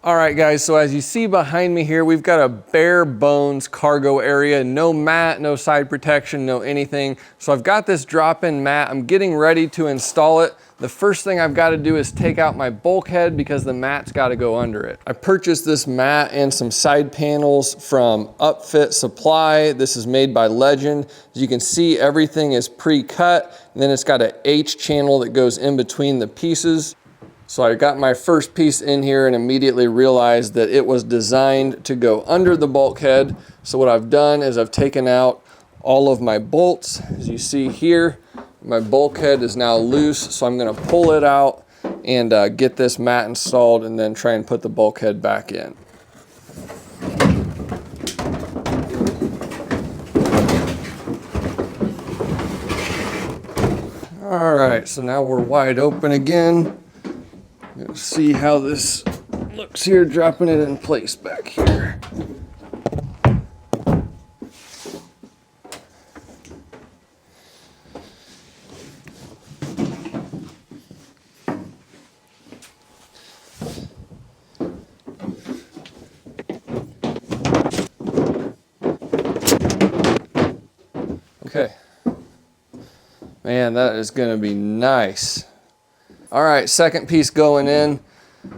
All right guys, so as you see behind me here, we've got a bare bones cargo area, no mat, no side protection, no anything. So I've got this drop-in mat, I'm getting ready to install it. The first thing I've got to do is take out my bulkhead because the mat's got to go under it. I purchased this mat and some side panels from Upfit Supply. This is made by Legend. As you can see, everything is pre-cut, and then it's got an H channel that goes in between the pieces. So I got my first piece in here and immediately realized that it was designed to go under the bulkhead. So what I've done is I've taken out all of my bolts. As you see here, my bulkhead is now loose. So I'm gonna pull it out and get this mat installed and then try and put the bulkhead back in. All right, so now we're wide open again. Let's see how this looks here, dropping it in place back here. Okay. Man, that is going to be nice. All right, second piece going in.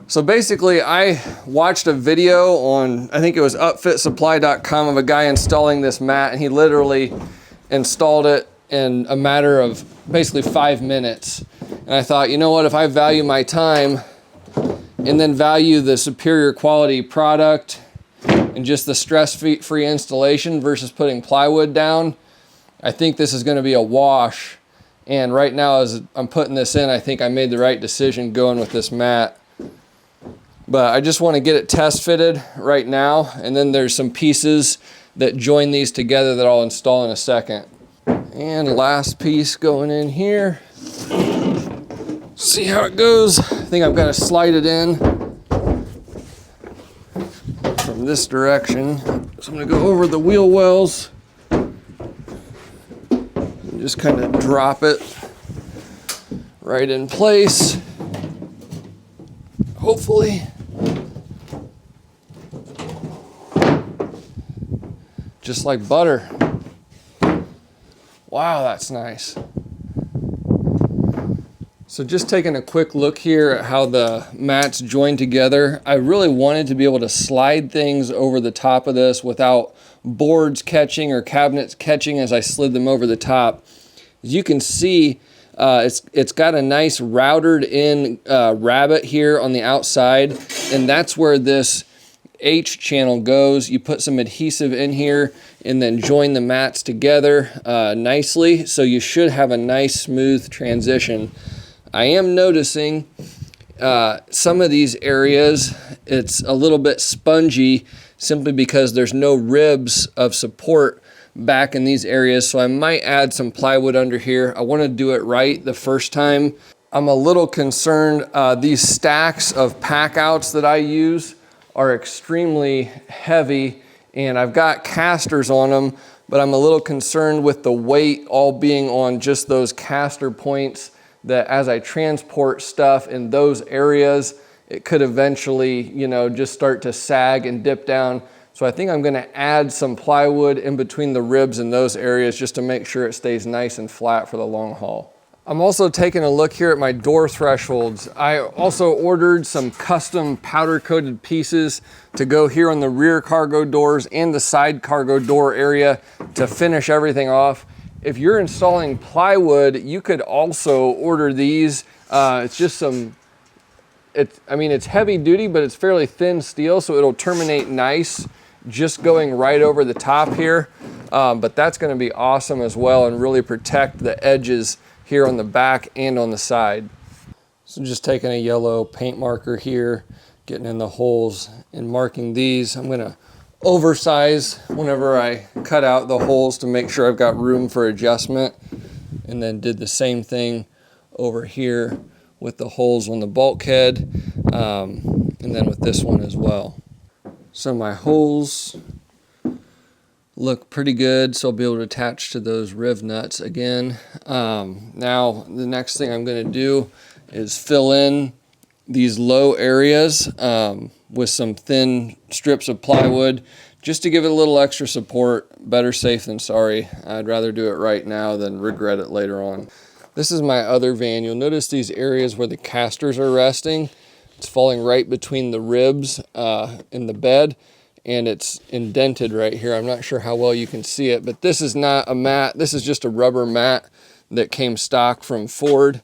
So basically I watched a video on, I think it was upfitsupply.com, of a guy installing this mat, and he literally installed it in a matter of basically 5 minutes. And I thought, you know what, if I value my time and then value the superior quality product and just the stress-free installation versus putting plywood down, I think this is going to be a wash. And right now, as I'm putting this in, I think I made the right decision going with this mat. But I just want to get it test fitted right now. And then there's some pieces that join these together that I'll install in a second. And last piece going in here. See how it goes. I think I've got to slide it in from this direction. So I'm going to go over the wheel wells. Just kind of drop it right in place, hopefully. Just like butter. Wow, that's nice. So just taking a quick look here at how the mats join together. I really wanted to be able to slide things over the top of this without boards catching or cabinets catching as I slid them over the top. As you can see, it's got a nice routed in rabbet here on the outside, and that's where this H channel goes. You put some adhesive in here and then join the mats together nicely, so you should have a nice smooth transition. I am noticing some of these areas, it's a little bit spongy simply because there's no ribs of support back in these areas. So I might add some plywood under here. I want to do it right the first time. I'm a little concerned. These stacks of pack outs that I use are extremely heavy, and I've got casters on them, but I'm a little concerned with the weight all being on just those caster points, that as I transport stuff in those areas, it could eventually, you know, just start to sag and dip down. So I think I'm going to add some plywood in between the ribs in those areas just to make sure it stays nice and flat for the long haul. I'm also taking a look here at my door thresholds. I also ordered some custom powder coated pieces to go here on the rear cargo doors and the side cargo door area to finish everything off. If you're installing plywood, you could also order these. It's just some, I mean, it's heavy duty, but it's fairly thin steel, so it'll terminate nice just going right over the top here. But that's going to be awesome as well and really protect the edges here on the back and on the side. So just taking a yellow paint marker here, getting in the holes and marking these. I'm going to oversize whenever I cut out the holes to make sure I've got room for adjustment, and then did the same thing over here with the holes on the bulkhead, and then with this one as well. So my holes look pretty good, so I'll be able to attach to those riv nuts again. Now the next thing I'm going to do is fill in these low areas with some thin strips of plywood just to give it a little extra support. Better safe than sorry. I'd rather do it right now than regret it later on. This is my other van. You'll notice these areas where the casters are resting. It's falling right between the ribs in the bed, and it's indented right here. I'm not sure how well you can see it, but this is not a mat. This is just a rubber mat that came stock from Ford.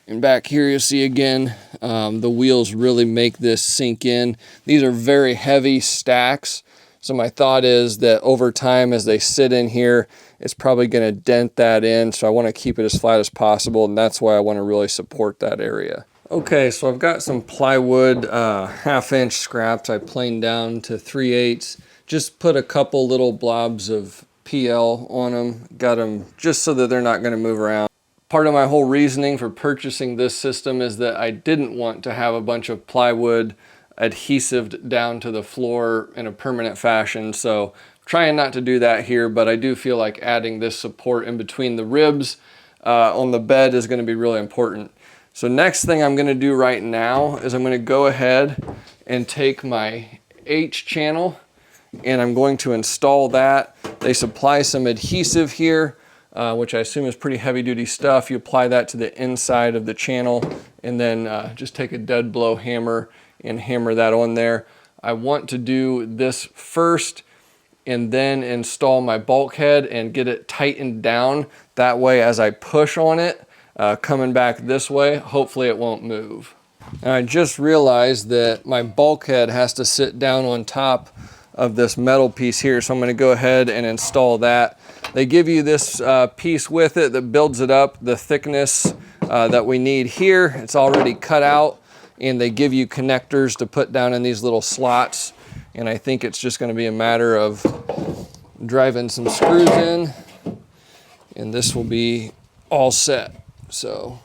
And back here you'll see again, the wheels really make this sink in. These are very heavy stacks. So my thought is that over time as they sit in here, it's probably gonna dent that in. So I wanna keep it as flat as possible, and that's why I wanna really support that area. Okay, so I've got some plywood 1/2 inch scraps. I planed down to 3/8. Just put a couple little blobs of PL on them. Got them just so that they're not gonna move around. Part of my whole reasoning for purchasing this system is that I didn't want to have a bunch of plywood adhesive down to the floor in a permanent fashion. So trying not to do that here, but I do feel like adding this support in between the ribs on the bed is gonna be really important. So next thing I'm gonna do right now is I'm gonna go ahead and take my H channel and I'm going to install that. They supply some adhesive here, which I assume is pretty heavy duty stuff. You apply that to the inside of the channel and then just take a dead blow hammer and hammer that on there. I want to do this first and then install my bulkhead and get it tightened down. That way as I push on it, coming back this way, hopefully it won't move. And I just realized that my bulkhead has to sit down on top of this metal piece here, so I'm gonna go ahead and install that. They give you this piece with it that builds it up, the thickness that we need here. It's already cut out, and they give you connectors to put down in these little slots. And I think it's just gonna be a matter of driving some screws in, and this will be all set. So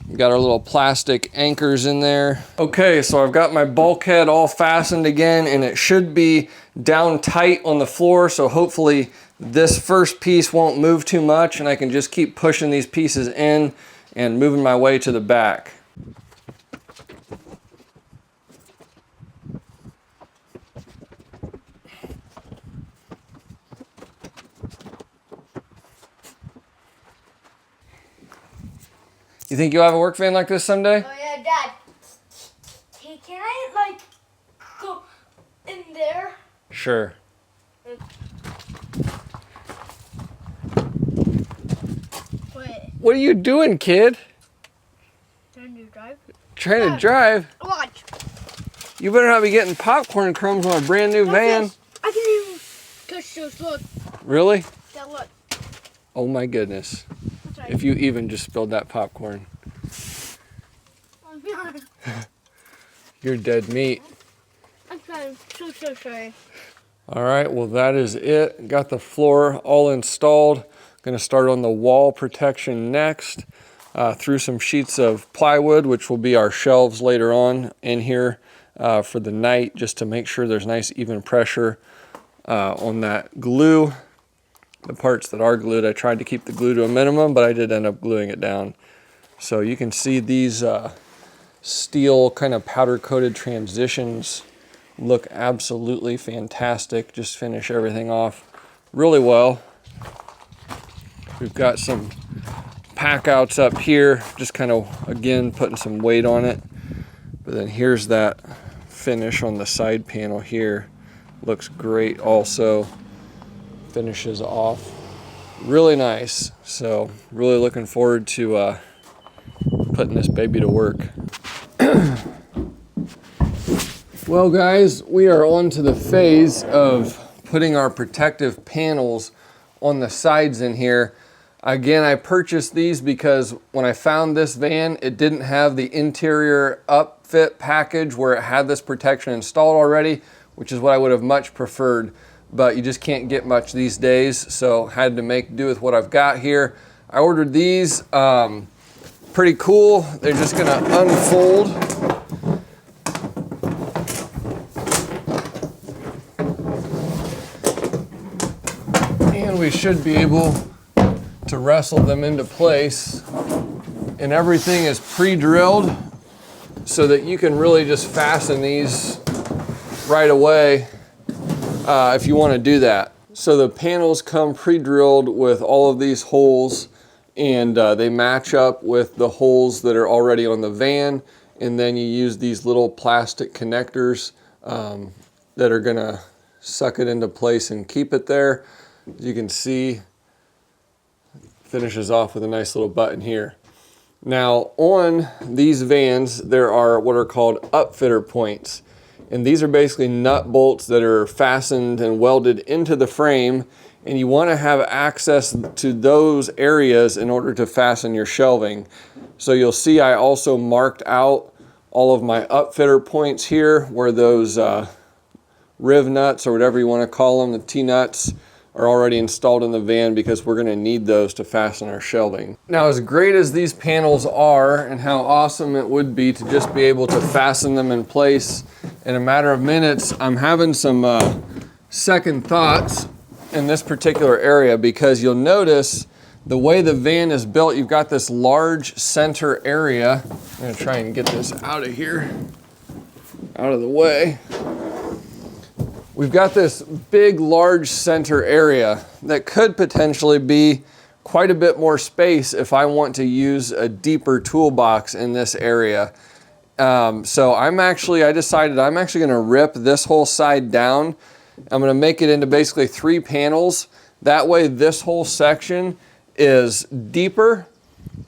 we got our little plastic anchors in there. Okay, so I've got my bulkhead all fastened again, and it should be down tight on the floor. So hopefully this first piece won't move too much, and I can just keep pushing these pieces in and moving my way to the back. You think you'll have a work van like this someday? Oh yeah, Dad. Hey, can I like go in there? Sure. Wait. What are you doing, kid? Trying to drive? Trying to drive? Watch. You better not be getting popcorn crumbs on a brand new van. I can even touch those. Look. Really? Yeah, look. Oh my goodness. That's right. If you even just spilled that popcorn. You're dead meat. I'm so sorry. All right, well that is it. Got the floor all installed. Gonna start on the wall protection next. Threw some sheets of plywood, which will be our shelves later on in here for the night, just to make sure there's nice even pressure on that glue. The parts that are glued, I tried to keep the glue to a minimum, but I did end up gluing it down. So you can see these steel kind of powder coated transitions look absolutely fantastic. Just finish everything off really well. We've got some pack outs up here, just kind of again putting some weight on it. But then here's that finish on the side panel here. Looks great also. Finishes off really nice. So really looking forward to putting this baby to work. Well guys, we are on to the phase of putting our protective panels on the sides in here. Again, I purchased these because when I found this van, it didn't have the interior Upfit package where it had this protection installed already, which is what I would have much preferred, but you just can't get much these days, so had to make do with what I've got here. I ordered these, pretty cool. They're just gonna unfold. And we should be able to wrestle them into place. And everything is pre-drilled so that you can really just fasten these right away if you want to do that. So the panels come pre-drilled with all of these holes, and they match up with the holes that are already on the van, and then you use these little plastic connectors that are going to suck it into place and keep it there. As you can see, finishes off with a nice little button here. Now on these vans there are what are called upfitter points, and these are basically nut bolts that are fastened and welded into the frame, and you want to have access to those areas in order to fasten your shelving. So you'll see I also marked out all of my upfitter points here where those riv nuts, or whatever you want to call them, the T-nuts, are already installed in the van because we're going to need those to fasten our shelving. Now, as great as these panels are and how awesome it would be to just be able to fasten them in place in a matter of minutes, I'm having some second thoughts in this particular area, because you'll notice the way the van is built, you've got this large center area. I'm going to try and get this out of here, out of the way. We've got this big, large center area that could potentially be quite a bit more space if I want to use a deeper toolbox in this area. So I decided I'm actually going to rip this whole side down. I'm going to make it into basically 3 panels. That way this whole section is deeper,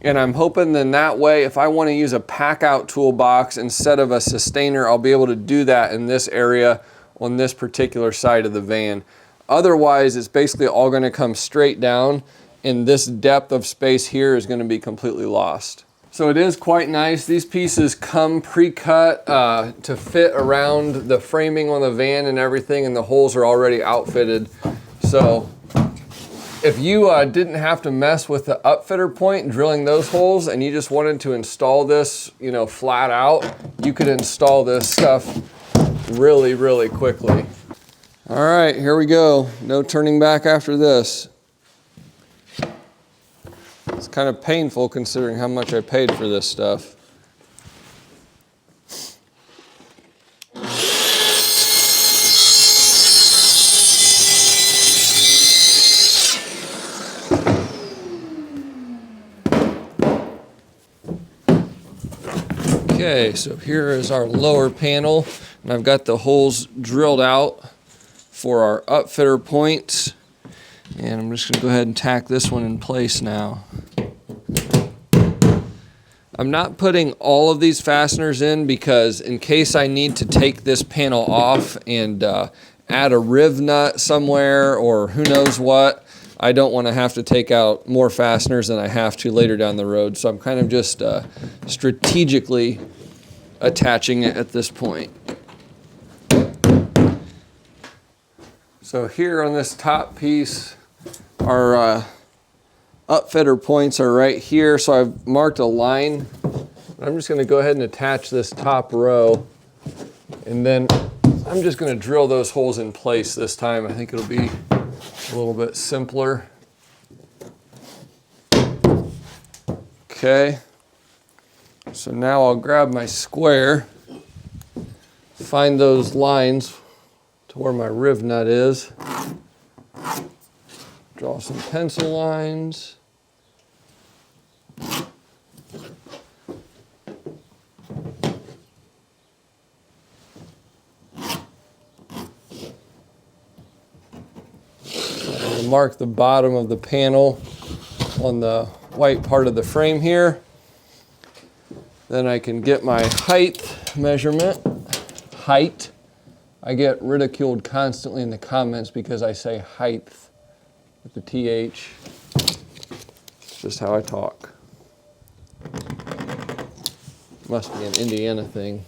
and I'm hoping then that way if I want to use a pack out toolbox instead of a sustainer, I'll be able to do that in this area on this particular side of the van. Otherwise, it's basically all going to come straight down, and this depth of space here is going to be completely lost. So it is quite nice. These pieces come pre-cut to fit around the framing on the van and everything, and the holes are already outfitted. So if you didn't have to mess with the upfitter point and drilling those holes, and you just wanted to install this, you know, flat out, you could install this stuff really, really quickly. All right, here we go. No turning back after this. It's kind of painful considering how much I paid for this stuff. Okay, so here is our lower panel, and I've got the holes drilled out for our upfitter points, and I'm just going to go ahead and tack this one in place now. I'm not putting all of these fasteners in because in case I need to take this panel off and add a riv nut somewhere or who knows what, I don't want to have to take out more fasteners than I have to later down the road. So I'm kind of just strategically attaching it at this point. So here on this top piece, our upfitter points are right here. So I've marked a line. I'm just going to go ahead and attach this top row, and then I'm just going to drill those holes in place this time. I think it'll be a little bit simpler. Okay, so now I'll grab my square, find those lines to where my riv nut is, draw some pencil lines. Mark the bottom of the panel on the white part of the frame here. Then I can get my height measurement. Height. I get ridiculed constantly in the comments because I say height with the TH. It's just how I talk. Must be an Indiana thing.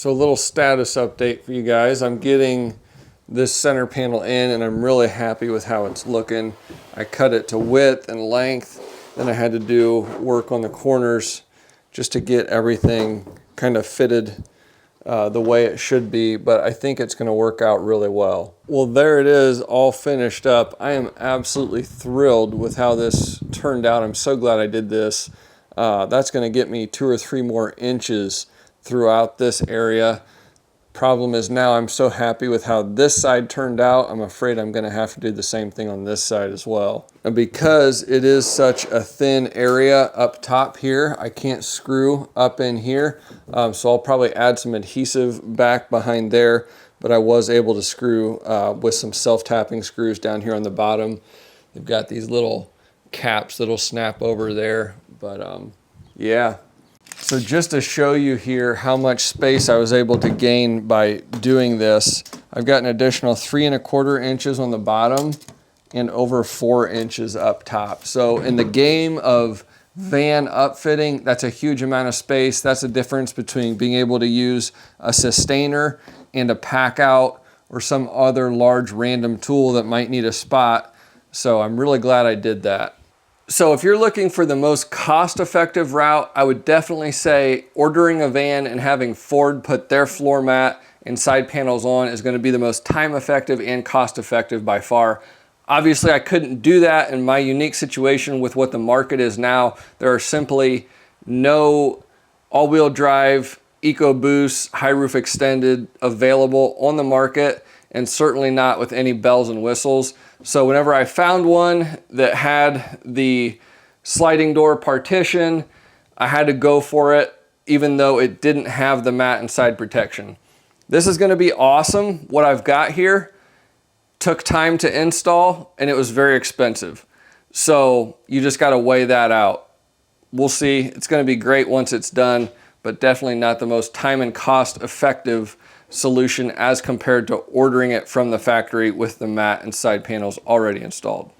So a little status update for you guys. I'm getting this center panel in and I'm really happy with how it's looking. I cut it to width and length. Then I had to do work on the corners just to get everything kind of fitted the way it should be, but I think it's going to work out really well. Well, there it is, all finished up. I am absolutely thrilled with how this turned out. I'm so glad I did this. That's going to get me 2 or 3 more inches throughout this area. Problem is now I'm so happy with how this side turned out, I'm afraid I'm going to have to do the same thing on this side as well. And because it is such a thin area up top here, I can't screw up in here. So I'll probably add some adhesive back behind there, but I was able to screw with some self-tapping screws down here on the bottom. They've got these little caps that'll snap over there, but yeah. So just to show you here how much space I was able to gain by doing this, I've got an additional 3¼ inches on the bottom and over 4 inches up top. So in the game of van upfitting, that's a huge amount of space. That's the difference between being able to use a sustainer and a pack out or some other large random tool that might need a spot. So I'm really glad I did that. So if you're looking for the most cost-effective route, I would definitely say ordering a van and having Ford put their floor mat and side panels on is going to be the most time-effective and cost-effective by far. Obviously, I couldn't do that in my unique situation with what the market is now. There are simply no all-wheel drive, EcoBoost, high roof extended available on the market, and certainly not with any bells and whistles. So whenever I found one that had the sliding door partition, I had to go for it, even though it didn't have the mat and side protection. This is going to be awesome. What I've got here took time to install and it was very expensive. So you just got to weigh that out. We'll see. It's going to be great once it's done, but definitely not the most time and cost effective solution as compared to ordering it from the factory with the mat and side panels already installed.